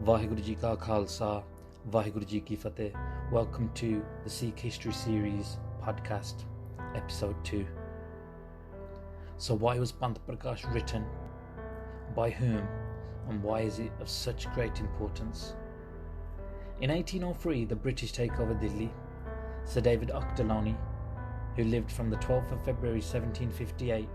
Vaheguru Ji Ka Khalsa, Vaheguru Ji Ki Fateh. Welcome to the Sikh History Series Podcast, Episode 2. So why was Panth Parkash written? By whom? And why is it of such great importance? In 1803, the British take over Delhi. Sir David Ochterlony, who lived from the 12th of February 1758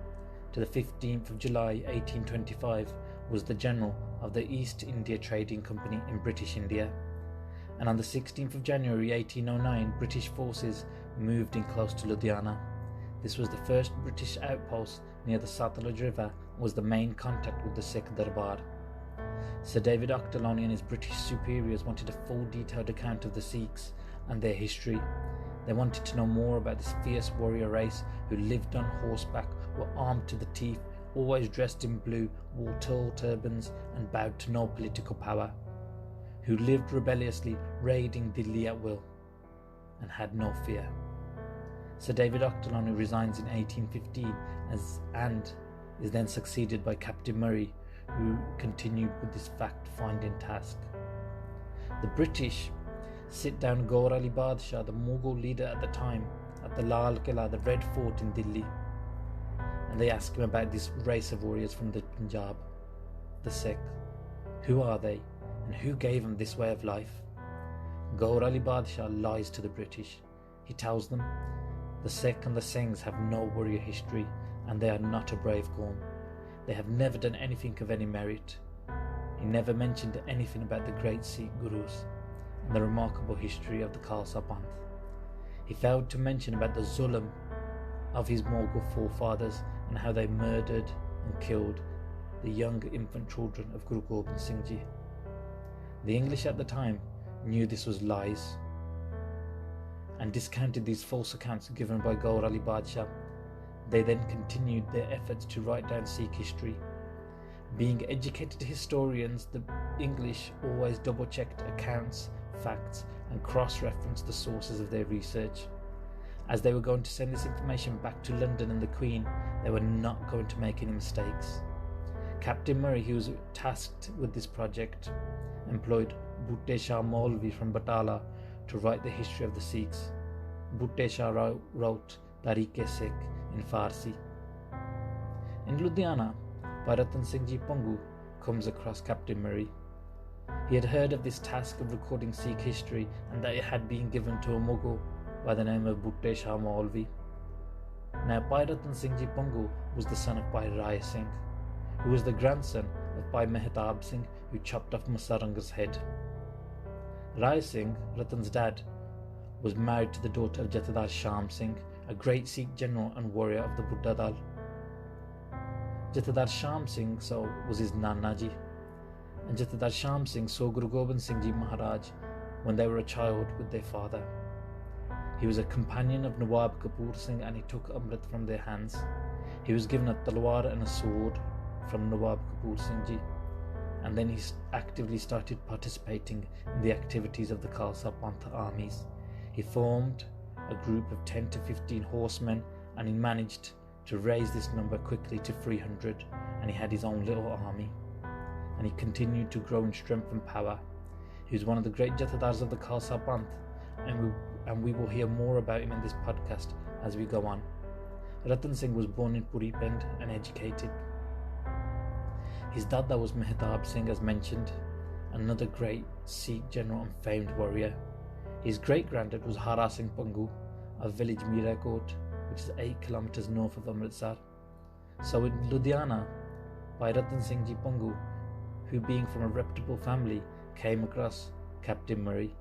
to the 15th of July 1825, was the general of the East India Trading Company in British India. And on the 16th of January 1809, British forces moved in close to Ludhiana. This was the first British outpost near the Satluj River and was the main contact with the Sikh Darbar. Sir David Ochterlony and his British superiors wanted a full detailed account of the Sikhs and their history. They wanted to know more about this fierce warrior race who lived on horseback, were armed to the teeth, always dressed in blue, wore tall turbans and bowed to no political power, who lived rebelliously, raiding Delhi at will, and had no fear. Sir David Ochterlony resigns in 1815 and is then succeeded by Captain Murray, who continued with this fact-finding task. The British sit down Gaur Ali Badshah, the Mughal leader at the time, at the Lal Qila, the Red Fort in Delhi, and they ask him about this race of warriors from the Punjab, the Sikh. Who are they, and who gave them this way of life? Gaur Ali Badshah lies to the British. He tells them the Sikh and the Singhs have no warrior history, and they are not a brave qawm. They have never done anything of any merit. He never mentioned anything about the great Sikh Gurus and the remarkable history of the Khalsa Panth. He failed to mention about the zulm of his Mughal forefathers and how they murdered and killed the young infant children of Guru Gobind Singh Ji. The English at the time knew this was lies and discounted these false accounts given by Gaur Ali Badshah. They then continued their efforts to write down Sikh history. Being educated historians, the English always double-checked accounts, facts, and cross-referenced the sources of their research. As they were going to send this information back to London and the Queen, they were not going to make any mistakes. Captain Murray, who was tasked with this project, employed Bhutte Shah Maulvi from Batala to write the history of the Sikhs. Bhutte Shah wrote Tarikh-e-Sikh in Farsi. In Ludhiana, Ratan Singh Ji Pangu comes across Captain Murray. He had heard of this task of recording Sikh history and that it had been given to a Mughal by the name of Bhutte Shah Maulvi. Now, Ratan Singh Ji Pangu was the son of Bhai Rai Singh, who was the grandson of Bhai Mehtab Singh, who chopped off Masaranga's head. Rai Singh, Ratan's dad, was married to the daughter of Jathedar Sham Singh, a great Sikh general and warrior of the Buddha Dal. Jathedar Sham Singh was his Nana Ji, and Jathedar Sham Singh saw Guru Gobind Singh Ji Maharaj when they were a child with their father. He was a companion of Nawab Kapoor Singh and he took Amrit from their hands. He was given a talwar and a sword from Nawab Kapoor Singh Ji, and then he actively started participating in the activities of the Khalsa Panth armies. He formed a group of 10 to 15 horsemen and he managed to raise this number quickly to 300, and he had his own little army, and he continued to grow in strength and power. He was one of the great Jathedars of the Khalsa Panth, and we will hear more about him in this podcast as we go on. Ratan Singh was born in Puri Pend and educated. His dada was Mehtab Singh, as mentioned, another great Sikh general and famed warrior. His great-granddad was Hara Singh Pangu of village Mirakot, which is 8 kilometers north of Amritsar. So in Ludhiana, Ratan Singh Ji Pangu, who being from a reputable family, came across Captain Murray,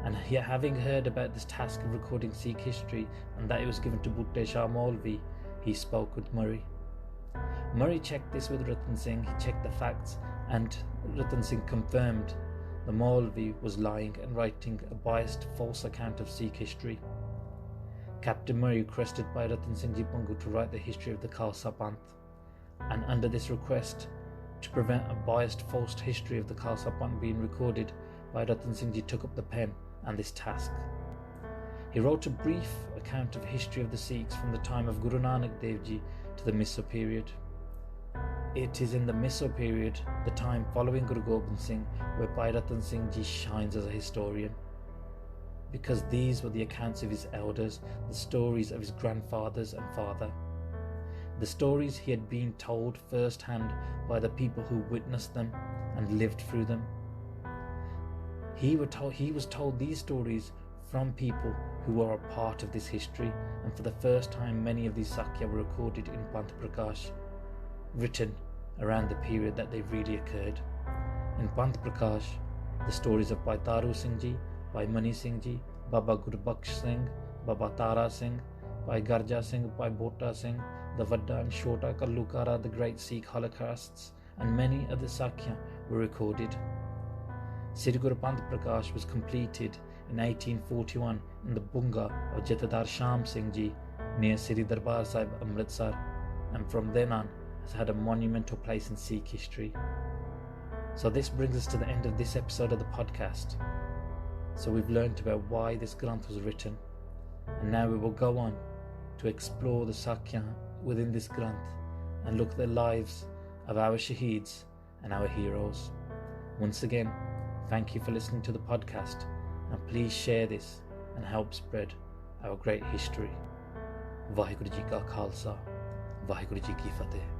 and having heard about this task of recording Sikh history and that it was given to Bhutte Shah Maulvi, he spoke with Murray. Murray checked this with Ratan Singh, he checked the facts, and Ratan Singh confirmed the Maulvi was lying and writing a biased false account of Sikh history. Captain Murray requested by Ratan Singh Ji Pangu to write the history of the Khalsa Panth, and under this request, to prevent a biased false history of the Khalsa Panth being recorded, Ratan Singh Ji took up the pen and this task. He wrote a brief account of history of the Sikhs from the time of Guru Nanak Dev Ji to the Missa period. It is in the Miso period, the time following Guru Gobind Singh, where Bhai Ratan Singh Ji shines as a historian. Because these were the accounts of his elders, the stories of his grandfathers and father. The stories he had been told firsthand by the people who witnessed them and lived through them. He was told these stories from people who were a part of this history, and for the first time many of these Sakya were recorded in Panth Parkash, written around the period that they really occurred. In Panth Parkash, the stories of Bhai Taru Singh Ji, Bhai Mani Singh Ji, Baba Gurbaksh Singh, Baba Tara Singh, Bhai Garja Singh, Bhai Bhota Singh, the Vadda and Shota Kallukara, the great Sikh holocausts, and many other Sakya were recorded. Sri Guru Panth Parkash was completed in 1841 in the Bunga of Jethedar Sham Singh Ji near Sri Darbar Sahib, Amritsar, and from then on has had a monumental place in Sikh history. So this brings us to the end of this episode of the podcast. So we've learnt about why this Granth was written, and now we will go on to explore the Sakya within this Granth and look at the lives of our Shaheeds and our heroes. Once again, thank you for listening to the podcast, and please share this and help spread our great history. Vaheguru Ji Ka Khalsa, Vaheguru Ji Ki Fateh.